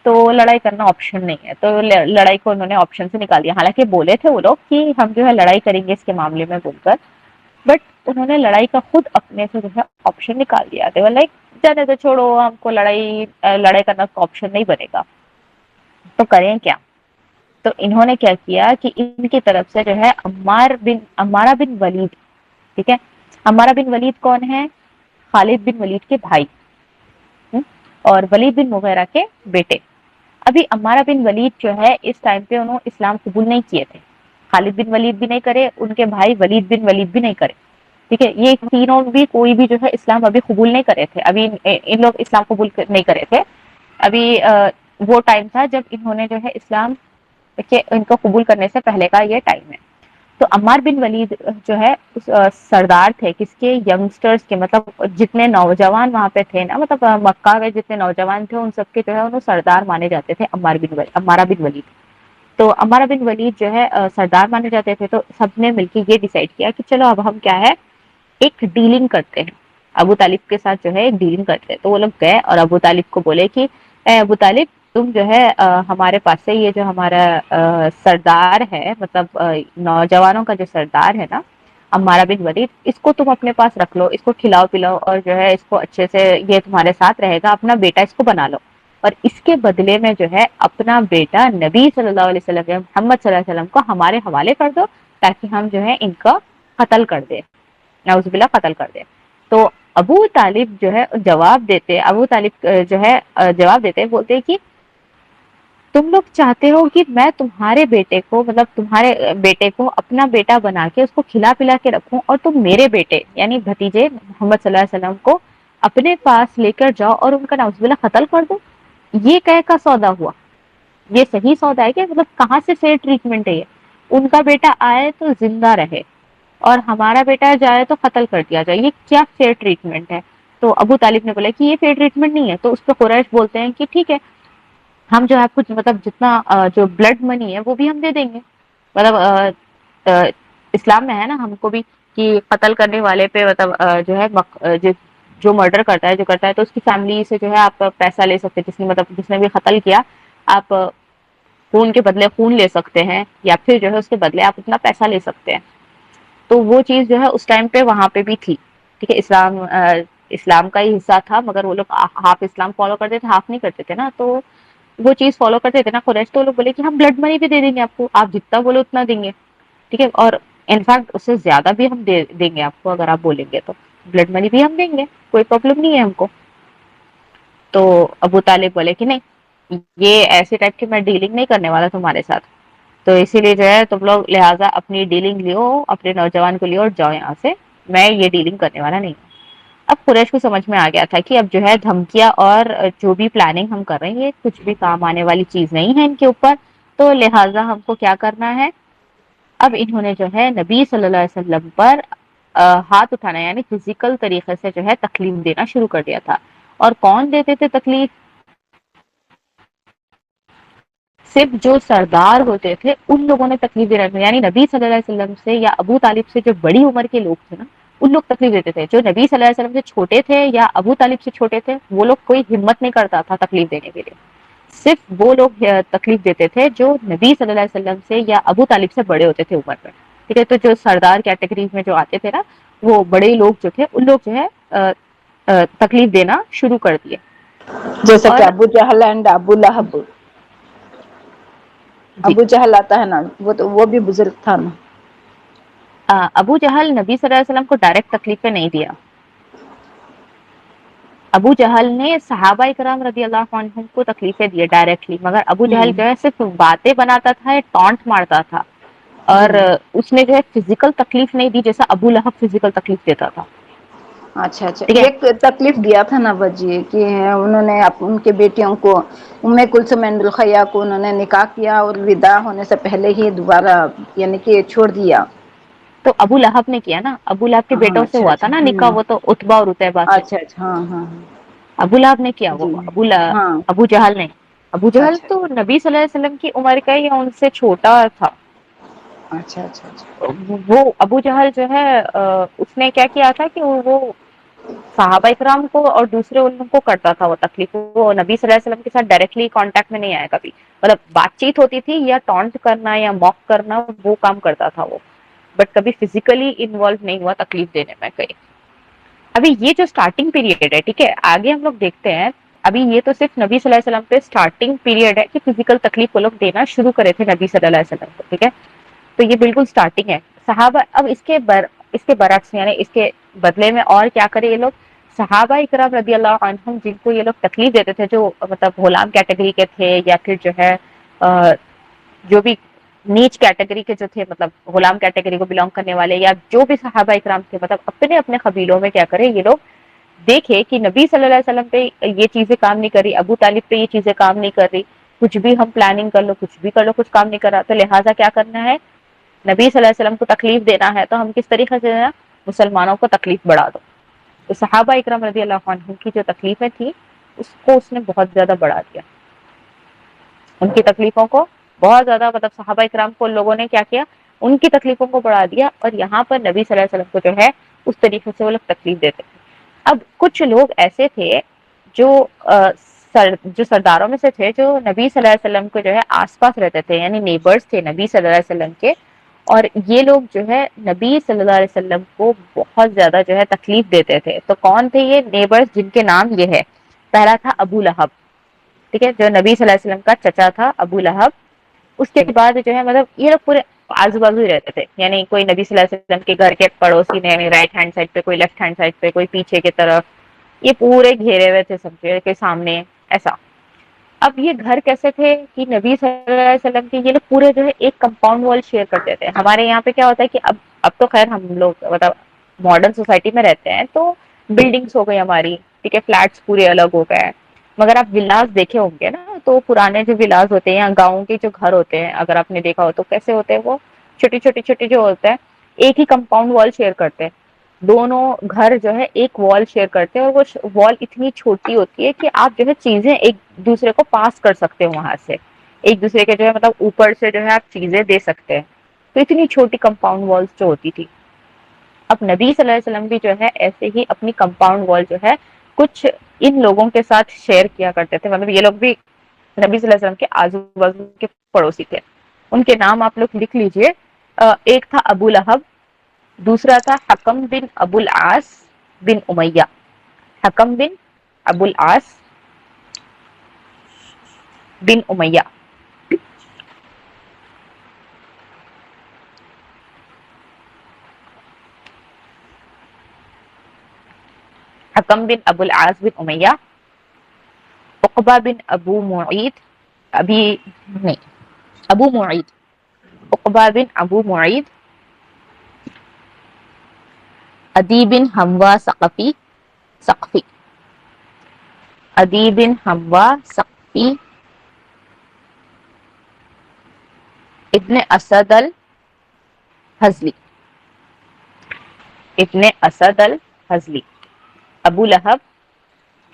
تو لڑائی کرنا آپشن نہیں ہے۔ تو لڑائی کو انہوں نے آپشن سے نکال دیا، حالانکہ بولے تھے وہ لوگ کہ ہم جو ہے لڑائی کریں گے اس کے معاملے میں بول کر، بٹ انہوں نے لڑائی کا خود اپنے سے جو ہے آپشن نکال دیا تھا، لائک جانے تو چھوڑو، ہم کو لڑائی کرنا آپشن نہیں بنے گا، تو کریں کیا؟ تو انہوں نے کیا کیا کہ ان کی طرف سے جو ہے عمارہ بن ولید، ٹھیک ہے، عمارہ بن ولید کون ہے؟ خالد بن ولید کے بھائی اور ولید بن مغیرہ کے بیٹے۔ ابھی عمارہ بن ولید جو ہے اس ٹائم پہ انہوں اسلام قبول نہیں کیے تھے، خالد بن ولید بھی نہیں کرے، ان کے بھائی ولید بن ولید بھی نہیں کرے، ٹھیک ہے، یہ تینوں بھی کوئی بھی جو ہے اسلام ابھی قبول نہیں کرے تھے، ابھی ان لوگ اسلام قبول نہیں کرے تھے، ابھی وہ ٹائم تھا جب انہوں نے جو ہے اسلام کہ ان کو قبول کرنے سے پہلے کا یہ ٹائم ہے۔ تو عمار بن ولید جو ہے سردار تھے کس کے؟ ینگسٹرز کے، مطلب جتنے نوجوان وہاں پہ تھے نا، مطلب مکہ کے جتنے نوجوان تھے ان سب کے جو ہے انہوں سردار مانے جاتے تھے عمارہ بن ولید۔ تو عمارہ بن ولید جو ہے سردار مانے جاتے تھے، تو سب نے مل کے یہ ڈیسائیڈ کیا کہ چلو اب ہم کیا ہے ایک ڈیلنگ کرتے ہیں، ابو طالب کے ساتھ جو ہے ایک ڈیلنگ کرتے ہیں۔ تو وہ لوگ گئے اور ابو طالب کو بولے کہ اے ابو طالب، تم جو ہے ہمارے پاس سے یہ جو ہمارا سردار ہے، مطلب نوجوانوں کا جو سردار ہے نا عمارہ بن ولید، اس کو تم اپنے پاس رکھ لو، اس کو کھلاؤ پلاؤ اور جو ہے اس کو اچھے سے، یہ تمہارے ساتھ رہے گا، اپنا بیٹا اس کو بنا لو، اور اس کے بدلے میں جو ہے اپنا بیٹا نبی صلی اللہ علیہ وسلم محمد صلی اللہ علیہ وسلم کو ہمارے حوالے کر دو، تاکہ ہم جو ہے ان کا قتل کر دیں، نعوذ باللہ قتل کر دیں۔ تو ابو طالب جو ہے جواب دیتے بولتے کہ تم لوگ چاہتے ہو کہ میں تمہارے بیٹے کو، مطلب تمہارے بیٹے کو اپنا بیٹا بنا کے اس کو کھلا پلا کے رکھوں، اور تم میرے بیٹے یعنی بھتیجے محمد صلی اللہ علیہ وسلم کو اپنے پاس لے کر جاؤ اور ان کا نعوذ باللہ قتل کر دو؟ یہ کہے کا سودا ہوا؟ یہ صحیح سودا ہے کہ مطلب کہاں سے فیئر ٹریٹمنٹ ہے یہ؟ ان کا بیٹا آئے تو زندہ رہے اور ہمارا بیٹا جائے تو قتل کر دیا جائے، یہ کیا فیئر ٹریٹمنٹ ہے؟ تو ابو طالب نے بولا کہ یہ فیئر ٹریٹمنٹ نہیں ہے۔ تو اس پہ قریش بولتے ہیں کہ ٹھیک ہے، ہم جو ہے کچھ مطلب جتنا جو بلڈ منی ہے وہ بھی ہم دے دیں گے، مطلب اسلام میں ہے نا ہم کو بھی کہ قتل کرنے والے پہ مطلب جو ہے جو مرڈر کرتا ہے جو کرتا ہے تو اس کی فیملی سے جو ہے آپ پیسہ لے سکتے، جس نے بھی قتل کیا آپ خون کے بدلے خون لے سکتے ہیں، یا پھر جو ہے اس کے بدلے آپ اتنا پیسہ لے سکتے ہیں۔ تو وہ چیز جو ہے اس ٹائم پہ وہاں پہ بھی تھی، ٹھیک ہے، اسلام کا ہی حصہ تھا، مگر وہ لوگ ہاف اسلام فالو کرتے تھے، ہاف نہیں کرتے تھے نا، تو وہ چیز فالو کرتے تھے نا قریش، تو وہ لوگ بولے کہ ہم بلڈ منی بھی دے دیں گے آپ کو، آپ جتنا بولو اتنا دیں گے، ٹھیک ہے، اور انفیکٹ اس سے زیادہ بھی ہم دیں گے آپ کو، اگر آپ بولیں گے تو بلڈ منی بھی ہم دیں گے، کوئی پرابلم نہیں ہے ہم کو۔ تو ابو طالب بولے کہ نہیں، یہ ایسے ٹائپ کی میں ڈیلنگ نہیں کرنے والا تمہارے ساتھ، تو اسی لیے جو ہے تم لوگ لہٰذا اپنی ڈیلنگ لیو، اپنے نوجوان کو لیو اور جاؤ یہاں سے، میں یہ ڈیلنگ کرنے والا نہیں ہوں۔ اب قریش کو سمجھ میں آ گیا تھا کہ اب جو ہے دھمکیاں اور جو بھی پلاننگ ہم کر رہے ہیں یہ کچھ بھی کام آنے والی چیز نہیں ہے ان کے اوپر، تو لہٰذا ہم کو کیا کرنا ہے، اب انہوں نے جو ہے نبی صلی اللہ علیہ وسلم پر ہاتھ اٹھانا، یعنی فزیکل طریقے سے جو ہے تکلیف دینا شروع کر دیا تھا۔ اور کون دیتے تھے تکلیف؟ صرف جو سردار ہوتے تھے ان لوگوں نے تکلیف دینا تھا، یعنی نبی صلی اللہ علیہ وسلم سے یا ابو طالب سے جو بڑی عمر کے لوگ تھے نا ان لوگ تکلیف دیتے تھے، جو نبی صلی اللہ علیہ وسلم سے چھوٹے تھے یا ابو طالب سے چھوٹے تھے وہ لوگ کوئی ہمت نہیں کرتا تھا تکلیف دینے کے لیے، صرف وہ لوگ تکلیف دیتے تھے جو نبی صلی اللہ علیہ وسلم سے یا ابو طالب سے بڑے ہوتے تھے عمر میں، ٹھیک ہے، تو جو سردار کیٹیگری میں جو آتے تھے نا وہ بڑے لوگ جو تھے ان لوگ جو ہے تکلیف دینا شروع کر دیے۔ جیسا کہ اور ابو جہل اینڈ ابو لہب، جی، ابو جہل آتا ہے نا، وہ تو وہ بھی بزرگ تھا نا۔ ابو جہل نبی صلی اللہ علیہ وسلم کو ڈائریکٹ تکلیفیں نہیں دیا، ابو جہل نے صحابہ کرام رضی اللہ عنہم کو تکلیفیں دی ڈائریکٹلی، مگر ابو جہل جو ہے صرف باتیں بناتا تھا یا ٹانٹ مارتا تھا، اور اس نے جو ہے فزیکل تکلیف نہیں دی جیسا ابو لہب فزیکل تکلیف دیتا تھا، اچھا اچھا، ٹھیک ہے۔ ایک تکلیف دیا تھا نا وجہ کہ انہوں نے ان کے بیٹیوں کو ام کلثوم بنت الخیا کو انہوں نے نکاح کیا اور وداع ہونے سے پہلے ہی دوبارہ یعنی کہ چھوڑ دیا۔ تو ابو لہب نے کیا نا، ابو لہب کے ہاں بیٹوں سے اچھا ہوا اچھا تھا نا نکاح، وہ تو اتبا اور اتیبہ سے، اچھا اچھا ہاں ہاں ابو لہب نے کیا، وہ جی ہاں ابو جہل نے، ابو جہل اچھا تو نبی صلی اللہ علیہ وسلم کی عمر کا یا ان سے چھوٹا تھا. اچھا اچھا اچھا وہ ابو جہل جو ہے اس نے کیا کیا تھا کہ وہ صحابہ اکرام کو اور دوسرے ان کو کرتا تھا وہ تکلیف، وہ نبی صلی اللہ علیہ وسلم کے ساتھ ڈائریکٹلی کانٹیکٹ میں نہیں آیا کبھی، مطلب بات چیت ہوتی تھی یا ٹونٹ کرنا یا موک کرنا وہ کام کرتا تھا وہ، بٹ کبھی فزیکلی انوالو نہیں ہوا تکلیف دینے میں کہیں. ابھی یہ جو اسٹارٹنگ پیریڈ ہے ٹھیک ہے، آگے ہم لوگ دیکھتے ہیں، ابھی یہ تو صرف نبی صلی اللہ علیہ وسلم پہ اسٹارٹنگ پیریڈ ہے کہ فزیکل تکلیف وہ لوگ دینا شروع کرے تھے نبی صلی اللہ علیہ وسلم کو، ٹھیک ہے، تو یہ بالکل اسٹارٹنگ ہے. صحابہ اب اس کے برعکس یعنی اس کے بدلے میں اور کیا کرے یہ لوگ، صحابہ اکرام رضی اللہ عنہم جن کو یہ لوگ تکلیف دیتے تھے، جو مطلب غلام کیٹیگری کے تھے یا پھر جو ہے جو بھی نیچ کیٹیگری کے جو تھے، مطلب غلام کیٹیگری کو بلانگ کرنے والے یا جو بھی صحابہ اکرام تھے، مطلب اپنے اپنے قبیلوں میں کیا کرے یہ لوگ دیکھے کہ نبی صلی اللہ علیہ وسلم پہ یہ چیزیں کام نہیں کر رہی، ابو طالب پہ یہ چیزیں کام نہیں کر رہی، کچھ بھی ہم پلاننگ کر لو، کچھ بھی کر لو، کچھ کام نہیں کر رہا، تو لہٰذا کیا کرنا ہے، نبی صلی اللہ علیہ وسلم کو تکلیف دینا ہے تو ہم کس طریقے سے دینا، مسلمانوں کو تکلیف بڑھا دو. تو صحابہ اکرام رضی اللہ عنہم کی جو تکلیفیں تھیں اس کو اس نے بہت زیادہ بڑھا دیا، ان کی تکلیفوں کو بہت زیادہ، مطلب صحابہ اکرام کو لوگوں نے کیا کیا، ان کی تکلیفوں کو بڑھا دیا، اور یہاں پر نبی صلی اللہ علیہ وسلم کو جو ہے اس طریقے سے وہ لوگ تکلیف دیتے تھے. اب کچھ لوگ ایسے تھے جو جو سرداروں میں سے تھے، جو نبی صلی اللہ علیہ وسلم کو جو ہے آس پاس رہتے تھے، یعنی نیبرز تھے نبی صلی اللہ علیہ وسلم کے، اور یہ لوگ جو ہے نبی صلی اللہ علیہ وسلم کو بہت زیادہ جو ہے تکلیف دیتے تھے. تو کون تھے یہ نیبرز جن کے نام یہ ہے، پہلا تھا ابو لہب، ٹھیک ہے، جو نبی صلی اللہ علیہ وسلم کا چچا تھا ابو لہب. اس کے بعد جو ہے مطلب یہ لوگ پورے آزو بازو ہی رہتے تھے، یعنی کوئی نبی صلی اللہ علیہ وسلم کے گھر کے پڑوسی میں رائٹ ہینڈ سائڈ پہ، کوئی لیفٹ ہینڈ سائڈ پہ، کوئی پیچھے کی طرف، یہ پورے گھیرے ہوئے تھے سب کے سامنے ایسا. اب یہ گھر کیسے تھے کہ نبی صلی اللہ علیہ وسلم کے یہ لوگ پورے جو ہے ایک کمپاؤنڈ وال شیئر کرتے تھے. ہمارے یہاں پہ کیا ہوتا ہے کہ اب تو خیر ہم لوگ مطلب ماڈرن سوسائٹی میں رہتے ہیں تو بلڈنگس ہو گئی ہماری، ٹھیک ہے، فلیٹس پورے الگ ہو گئے، مگر آپ ولاز دیکھے ہوں گے نا، تو پرانے جو ولاز ہوتے ہیں یا گاؤں کے جو گھر ہوتے ہیں اگر آپ نے دیکھا ہو تو کیسے ہوتے ہیں، وہ چھوٹی چھوٹی چھوٹی جو ہوتے ہیں ایک ہی کمپاؤنڈ وال شیئر کرتے ہیں، دونوں گھر جو ہے ایک وال شیئر کرتے ہیں، اور وہ وال اتنی چھوٹی ہوتی ہے کہ آپ جو ہے چیزیں ایک دوسرے کو پاس کر سکتے ہو، وہاں سے ایک دوسرے کے جو ہے مطلب اوپر سے جو ہے آپ چیزیں دے سکتے ہیں. تو اتنی چھوٹی کمپاؤنڈ والس جو ہوتی تھی. اب نبی صلی اللہ علیہ وسلم بھی جو ہے ایسے ہی اپنی کمپاؤنڈ وال جو ہے کچھ ان لوگوں کے ساتھ شیئر کیا کرتے تھے، مطلب یہ لوگ بھی نبی صلی اللہ علیہ وسلم کے آزو بازو کے پڑوسی تھے. ان کے نام آپ لوگ لکھ لیجئے. ایک تھا ابو لہب، دوسرا تھا حکم بن ابو العاص بن امیہ، حکم بن ابو العاص بن امیہ. حکم بن ابو العاص بن امیہ، عقبہ بن ابو معید، ابو معید، عقبہ بن ابو معید، عدی بن حموہ ثقفی، عدی بن حموہ ثقفی، ابن اسد الحزلی، ابن اسد الحزلی. ابو لہب،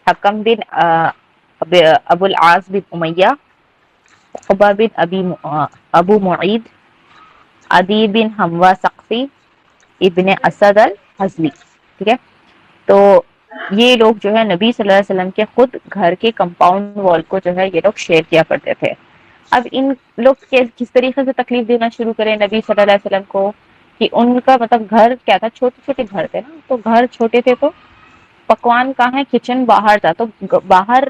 حکم بن ابو العاص بن امیہ، عقبہ بن ابو معید، عدی بن حموہ ثقفی، ابن اسد الحزلی، ٹھیک ہے. تو یہ لوگ جو ہے نبی صلی اللہ علیہ وسلم کے خود گھر کے کمپاؤنڈ وال کو جو ہے یہ لوگ شیئر کیا کرتے تھے. اب ان لوگ کس طریقے سے تکلیف دینا شروع کرے نبی صلی اللہ علیہ وسلم کو کہ ان کا مطلب گھر کیا تھا، چھوٹے چھوٹے گھر تھے نا، تو گھر چھوٹے تھے تو پکوان کہاں ہے، کچن باہر تھا، تو باہر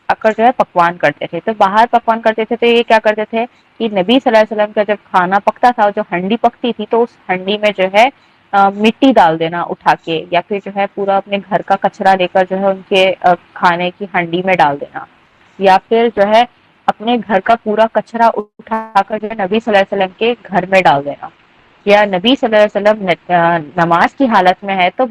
آ کر جو ہے پکوان کرتے تھے. تو باہر پکوان کرتے تھے تو یہ کیا کرتے تھے کہ نبی صلی اللہ علیہ وسلم کا جب کھانا پکتا تھا، جو ہنڈی پکتی تھی، تو اس ہنڈی میں جو ہے مٹی ڈال دینا اٹھا کے، یا پھر جو ہے پورا اپنے گھر کا کچرا لے کر جو ہے ان کے کھانے کی ہنڈی میں ڈال دینا، یا پھر جو ہے اپنے گھر کا پورا کچرا اٹھا کر جو ہے نبی صلی اللہ علیہ وسلم کے گھر میں ڈال دینا. یا نبی صلی اللہ علیہ وسلم نماز کی حالت میں ہے تو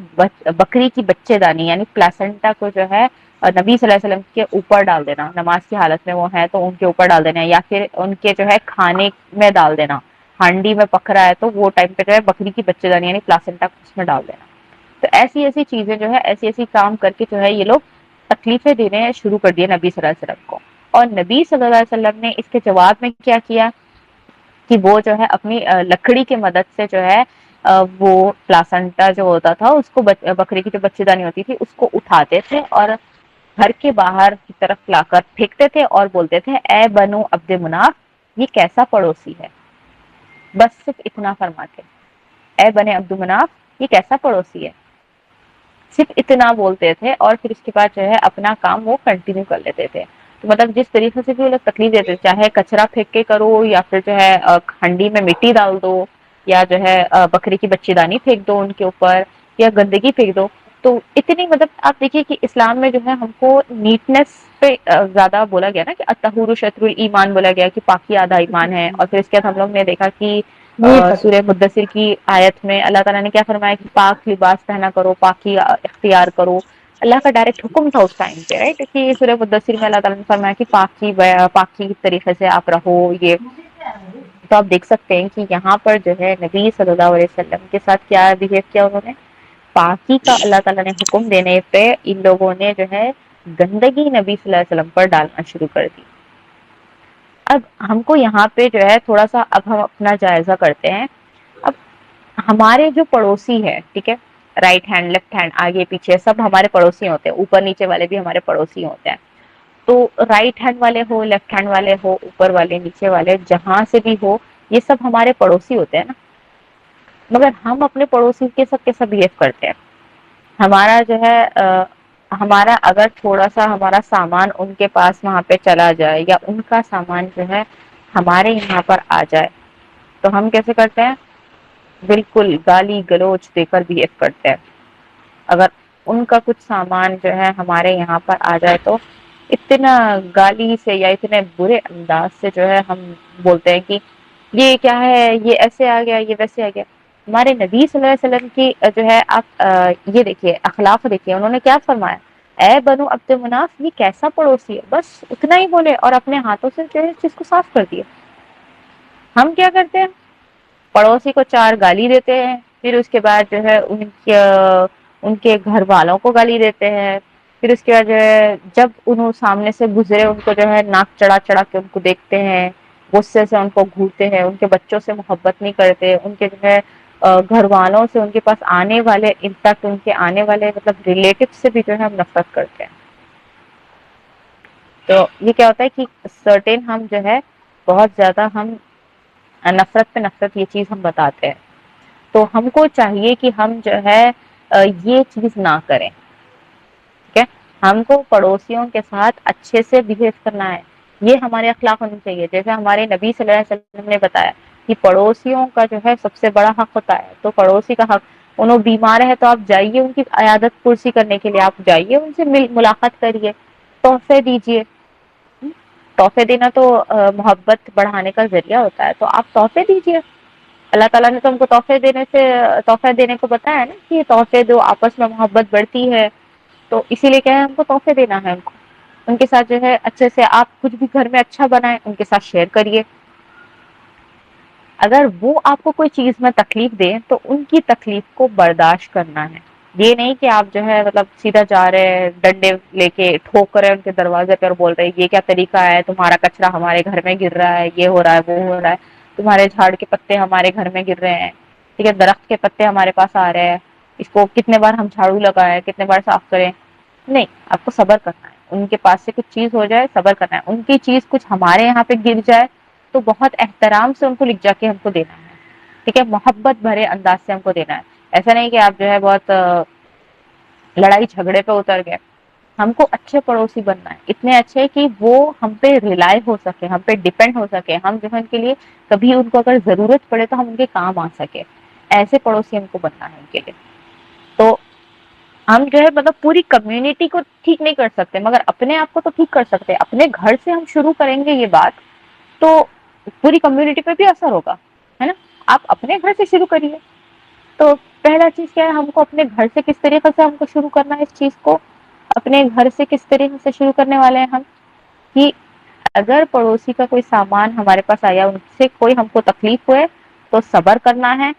بکری کی بچے دانی یعنی پلاسنٹا کو جو ہے نبی صلی اللہ علیہ وسلم کے اوپر ڈال دینا، نماز کی حالت میں وہ ہے تو ان کے اوپر ڈال دینا، یا پھر ان کے جو ہے کھانے میں ڈال دینا، ہانڈی میں پک رہا ہے تو وہ ٹائم پہ جو ہے بکری کی بچے دانی یعنی پلاسنٹا اس میں ڈال دینا. تو ایسی ایسی چیزیں جو ہے ایسی ایسی کام کر کے جو ہے یہ لوگ تکلیفیں دینے شروع کر دیے نبی صلی اللہ علیہ وسلم کو. اور نبی صلی اللہ علیہ وسلم نے اس کے جواب میں کیا کیا کہ وہ جو ہے اپنی لکڑی کی مدد سے جو ہے وہ پلاسنٹا جو ہوتا تھا اس کو بکری کی جو بچے دانی ہوتی تھی اس کو اٹھاتے تھے اور گھر کے باہر کی طرف لا کر پھینکتے تھے اور بولتے تھے اے بنو عبد مناف یہ کیسا پڑوسی ہے. بس صرف اتنا فرماتے اے بنے عبد مناف یہ کیسا پڑوسی ہے. صرف اتنا بولتے تھے اور پھر اس کے بعد جو ہے اپنا کام وہ کنٹینیو کر لیتے تھے. تو مطلب جس طریقے سے بھی وہ لوگ تکلیف دیتے چاہے کچرا پھینک کے کرو یا پھر جو ہے ہنڈی میں مٹی ڈال دو یا جو ہے بکری کی بچی دانی پھینک دو ان کے اوپر یا گندگی پھینک دو. تو اتنی مطلب آپ دیکھیے کہ اسلام میں جو ہے ہم کو نیٹنس پہ زیادہ بولا گیا نا کہ الطہور شطر الایمان بولا گیا کہ پاکی آدھا ایمان ہے. اور پھر اس کے بعد ہم لوگ نے دیکھا کہ سورہ مدثر کی آیت میں اللہ تعالیٰ نے کیا فرمایا کہ پاک لباس پہنا کرو پاکی اختیار کرو. اللہ کا ڈائریکٹ حکم تھا اس ٹائم پہ رائٹ کہ سورہ مدثر میں اللہ تعالیٰ نے فرمایا کہ پاکی طریقے سے آپ رہو. یہ تو آپ دیکھ سکتے ہیں کہ یہاں پر جو ہے نبی صلی اللہ علیہ وسلم کے ساتھ کیا بہیو کیا انہوں نے. پاکی کا اللہ تعالیٰ نے حکم دینے پہ ان لوگوں نے جو ہے گندگی نبی صلی اللہ علیہ وسلم پر ڈالنا شروع کر دی. اب ہم کو یہاں پہ جو ہے تھوڑا سا اب ہم اپنا جائزہ کرتے ہیں. اب ہمارے جو پڑوسی ہے ٹھیک ہے رائٹ ہینڈ لیفٹ ہینڈ آگے پیچھے سب ہمارے پڑوسی ہوتے ہیں اوپر نیچے والے بھی ہمارے پڑوسی ہوتے ہیں. تو رائٹ ہینڈ والے ہو لیفٹ ہینڈ والے ہو اوپر والے نیچے والے جہاں سے بھی ہو یہ سب ہمارے پڑوسی ہوتے ہیں نا. مگر ہم اپنے پڑوسی کے ساتھ کیسا بہیو کرتے ہیں. ہمارا جو ہے ہمارا اگر تھوڑا سا ہمارا سامان ان کے پاس وہاں پہ چلا جائے یا ان کا سامان جو ہے ہمارے یہاں پر آ جائے تو ہم کیسے کرتے ہیں بالکل گالی گلوچ دے کر بہیو کرتے ہیں. اگر ان کا کچھ سامان جو ہے ہمارے یہاں پر آ جائے تو اتنا گالی سے یا اتنے برے انداز سے جو ہے ہم بولتے ہیں کہ یہ کیا ہے یہ ایسے آ گیا یہ ویسے آ گیا. ہمارے نبی صلی اللہ علیہ وسلم کی جو ہے آپ یہ دیکھیے اخلاق دیکھیے انہوں نے کیا فرمایا اے بنو عبد مناف یہ کیسا پڑوسی ہے. بس اتنا ہی بولے اور اپنے ہاتھوں سے جو ہے اس چیز کو صاف کر دیا. ہم کیا کرتے ہیں پڑوسی کو چار گالی دیتے ہیں پھر اس کے بعد جو ہے ان کے گھر والوں کو گالی دیتے ہیں. پھر اس کے بعد جو ہے جب انہوں سامنے سے گزرے ان کو جو ہے ناک چڑھا چڑھا کے ان کو دیکھتے ہیں غصے سے ان کو گھورتے ہیں ان کے بچوں سے محبت نہیں کرتے ان کے جو ہے گھر والوں سے ان کے پاس آنے والے انفیکٹ ان کے آنے والے مطلب ریلیٹیو سے بھی جو ہے ہم نفرت کرتے ہیں. تو یہ کیا ہوتا ہے کہ سرٹین ہم جو ہے بہت زیادہ ہم نفرت پہ نفرت یہ چیز ہم بتاتے ہیں. تو ہم کو چاہیے کہ ہم جو ہے یہ چیز نہ کریں. ٹھیک ہے ہم کو پڑوسیوں کے ساتھ اچھے سے بہیو کرنا ہے. یہ ہمارے اخلاق ہونی چاہیے جیسے ہمارے نبی صلی اللہ علیہ وسلم نے بتایا کہ پڑوسیوں کا جو ہے سب سے بڑا حق ہوتا ہے. تو پڑوسی کا حق انہوں بیمار ہے تو آپ جائیے ان کی عیادت پرسی کرنے کے لیے آپ جائیے ان سے ملاقات کریے تحفے دیجیے. تحفے دینا تو محبت بڑھانے کا ذریعہ ہوتا ہے تو آپ تحفے دیجیے. اللہ تعالیٰ نے تو ہم کو تحفے دینے کو بتایا ہے نا کہ تحفے دو آپس میں محبت بڑھتی ہے. تو اسی لیے کیا ہے ہم کو تحفے دینا ہے ان کے ساتھ جو ہے اچھے سے آپ کچھ بھی گھر میں اچھا بنائیں ان کے ساتھ شیئر کریے. اگر وہ آپ کو کوئی چیز میں تکلیف دیں تو ان کی تکلیف کو برداشت کرنا ہے. یہ نہیں کہ آپ جو ہے مطلب سیدھا جا رہے ہیں ڈنڈے لے کے ٹھوک رہے ہیں ان کے دروازے پہ اور بول رہے یہ کیا طریقہ ہے تمہارا کچرا ہمارے گھر میں گر رہا ہے یہ ہو رہا ہے وہ ہو رہا ہے تمہارے جھاڑ کے پتے ہمارے گھر میں گر رہے ہیں ٹھیک ہے درخت کے پتے ہمارے پاس آ رہے ہیں اس کو کتنے بار ہم جھاڑو لگائے کتنے بار صاف کریں. نہیں آپ کو صبر کرنا ہے ان کے پاس سے کچھ چیز ہو جائے صبر کرنا ہے ان کی چیز کچھ ہمارے یہاں پہ گر جائے تو بہت احترام سے ان کو لکھ جا کے ہم کو دینا ہے. ٹھیک ہے محبت بھرے انداز سے ہم کو دینا ہے. ایسا نہیں کہ آپ جو ہے بہت لڑائی جھگڑے پہ اتر گئے. ہم کو اچھے پڑوسی بننا ہے اتنے اچھے کہ وہ ہم پہ ریلائی ہو سکے ہم پہ ڈیپینڈ ہو سکے ہم جو ہے ان کے لیے کبھی ان کو اگر ضرورت پڑے تو ہم ان کے کام آ سکے. ایسے پڑوسی ہم کو بننا ہے ان کے لیے. تو ہم جو ہے مطلب پوری کمیونٹی کو ٹھیک نہیں کر سکتے مگر اپنے آپ کو تو ٹھیک کر سکتے. اپنے گھر سے ہم شروع کریں گے یہ بات تو پوری کمیونٹی پہ بھی اثر ہوگا ہے نا. آپ اپنے گھر سے شروع کریے. تو پہلا چیز کیا ہے ہم کو اپنے گھر سے کس طریقے سے ہم کو شروع کرنا ہے اس چیز کو اپنے گھر سے کس طریقے سے شروع کرنے والے ہیں ہم کہ اگر پڑوسی کا کوئی سامان ہمارے پاس آیا ان سے کوئی ہم کو تکلیف ہوئے تو صبر کرنا ہے،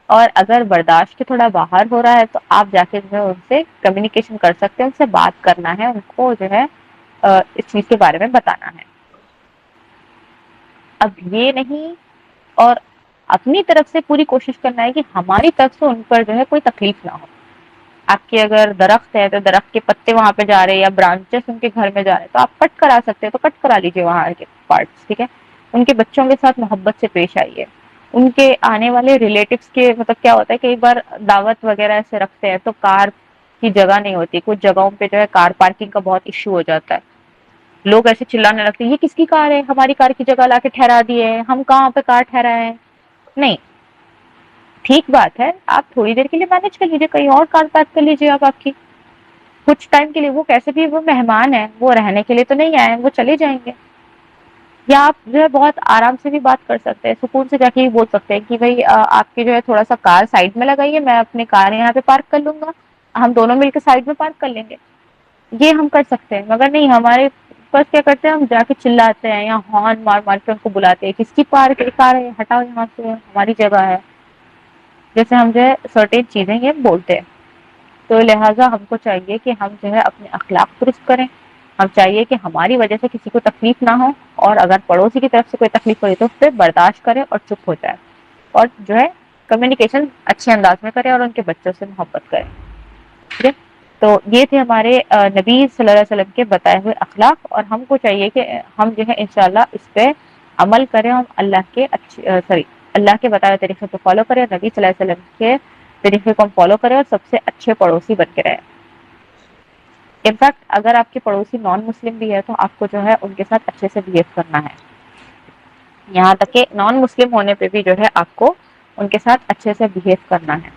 اور اگر برداشت کے تھوڑا باہر ہو رہا ہے تو آپ جا کے جو ہے ان سے کمیونیکیشن کر سکتے ہیں، ان سے بات کرنا ہے، ان کو جو ہے اس چیز کے بارے میں بتانا ہے۔ اب یہ نہیں، اور اپنی طرف سے پوری کوشش کرنا ہے کہ ہماری طرف سے ان پر جو ہے کوئی تکلیف نہ ہو۔ آپ کے اگر درخت ہے تو درخت کے پتے وہاں پہ جا رہے ہیں یا برانچز ان کے گھر میں جا رہے ہیں تو آپ کٹ کرا سکتے ہیں تو کٹ کرا لیجیے وہاں کے پارٹس، ٹھیک ہے۔ ان کے بچوں کے ساتھ محبت سے پیش آئیے۔ ان کے آنے والے ریلیٹیوس کے مطلب کیا ہوتا ہے کئی بار دعوت وغیرہ ایسے رکھتے ہیں تو کار کی جگہ نہیں ہوتی، کچھ جگہوں پہ جو ہے کار پارکنگ کا بہت ایشو ہو جاتا ہے، لوگ ایسے چلانے لگتے ہیں یہ کس کی کار ہے، ہماری کار کی جگہ لا کے ٹھہرا دیے، ہم کہاں پہ کار ٹھہرائے ہیں۔ نہیں، ٹھیک بات ہے، آپ تھوڑی دیر کے لیے مینج کر لیجیے، کہیں اور کار پارک کر لیجیے آپ کی کچھ ٹائم کے لیے، وہ کیسے بھی وہ مہمان ہیں، وہ رہنے کے لیے تو نہیں آئے، وہ چلے جائیں گے۔ یا آپ جو ہے بہت آرام سے بھی بات کر سکتے ہیں، سکون سے جا کے یہ بول سکتے ہیں کہ بھائی آپ کی جو ہے تھوڑا سا کار سائڈ میں لگائیے، میں اپنی کار یہاں پہ پارک کر لوں گا، ہم دونوں مل کے سائڈ میں پارک کر لیں گے۔ یہ ہم کر سکتے ہیں، مگر نہیں، ہمارے پاس کیا کرتے ہیں، ہم جا کے چلاتے ہیں یا ہارن مار مار کے ان کو بلاتے ہیں، کس کی کار ہے، ہٹاؤ یہاں سے، ہماری جگہ ہے، جیسے ہم جو ہے سرٹین چیزیں یہ بولتے ہیں۔ تو لہٰذا ہم کو چاہیے کہ ہم جو ہے اپنے اخلاق درست کریں، ہم چاہیے کہ ہماری وجہ سے کسی کو تکلیف نہ ہو، اور اگر پڑوسی کی طرف سے کوئی تکلیف ہوئی تو اس پہ برداشت کرے اور چپ ہو جائے، اور جو ہے کمیونیکیشن اچھے انداز میں کرے اور ان کے بچوں سے محبت کرے، ٹھیک ہے۔ تو یہ تھے ہمارے نبی صلی اللہ علیہ وسلم کے بتائے ہوئے اخلاق، اور ہم کو چاہیے کہ ہم جو ہے انشاءاللہ اس پہ عمل کریں، ہم اللہ کے بتائے ہوئے طریقے کو فالو کریں، نبی صلی اللہ علیہ وسلم کے طریقے کو ہم فالو کریں، اور سب سے اچھے پڑوسی بن کے رہیں۔ انفیکٹ اگر آپ کے پڑوسی نان مسلم بھی ہے تو آپ کو جو ہے ان کے ساتھ اچھے سے بہیو کرنا ہے، یہاں تک کہ نان مسلم ہونے پہ بھی جو ہے آپ کو ان کے ساتھ اچھے سے بہیو کرنا ہے۔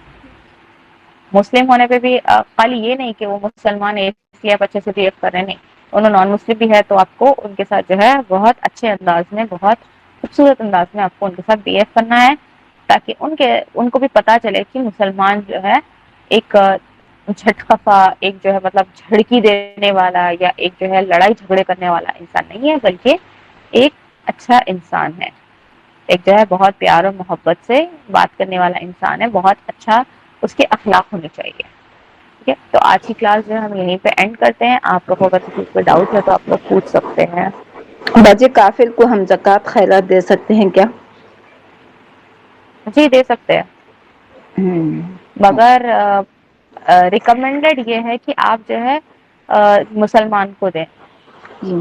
مسلم ہونے پہ بھی خالی یہ نہیں کہ وہ مسلمان ہے اس لیے آپ اچھے سے بہیو کر رہے ہیں، نہیں، انہوں نان مسلم بھی ہے تو آپ کو ان کے ساتھ جو ہے بہت اچھے انداز میں، بہت خوبصورت انداز میں آپ کو ان کے ساتھ بہیو کرنا ہے، تاکہ ان کو بھی پتا چلے کہ مسلمان جو ہے ایک جھٹکفا، ایک جو ہے مطلب جھڑکی دینے والا یا ایک جو ہے لڑائی جھگڑے کرنے والا انسان نہیں ہے، بلکہ ایک اچھا انسان ہے، ایک جو ہے بہت پیار اور محبت سے بات کرنے والا انسان ہے، بہت اچھا اس کے اخلاق ہونے چاہیے، ٹھیک ہے۔ تو آج کی کلاس جو ہے ہم یہیں پہ اینڈ کرتے ہیں، آپ لوگوں کا کسی کو ڈاؤٹ ہے تو آپ لوگ پوچھ سکتے ہیں۔ باجی کافر کو ہم زکوٰۃ خیرات دے سکتے ہیں کیا؟ جی دے سکتے ہیں، ہوں، مگر ریکمینڈیڈ یہ ہے کہ آپ جو ہے مسلمان کو دیں۔ جی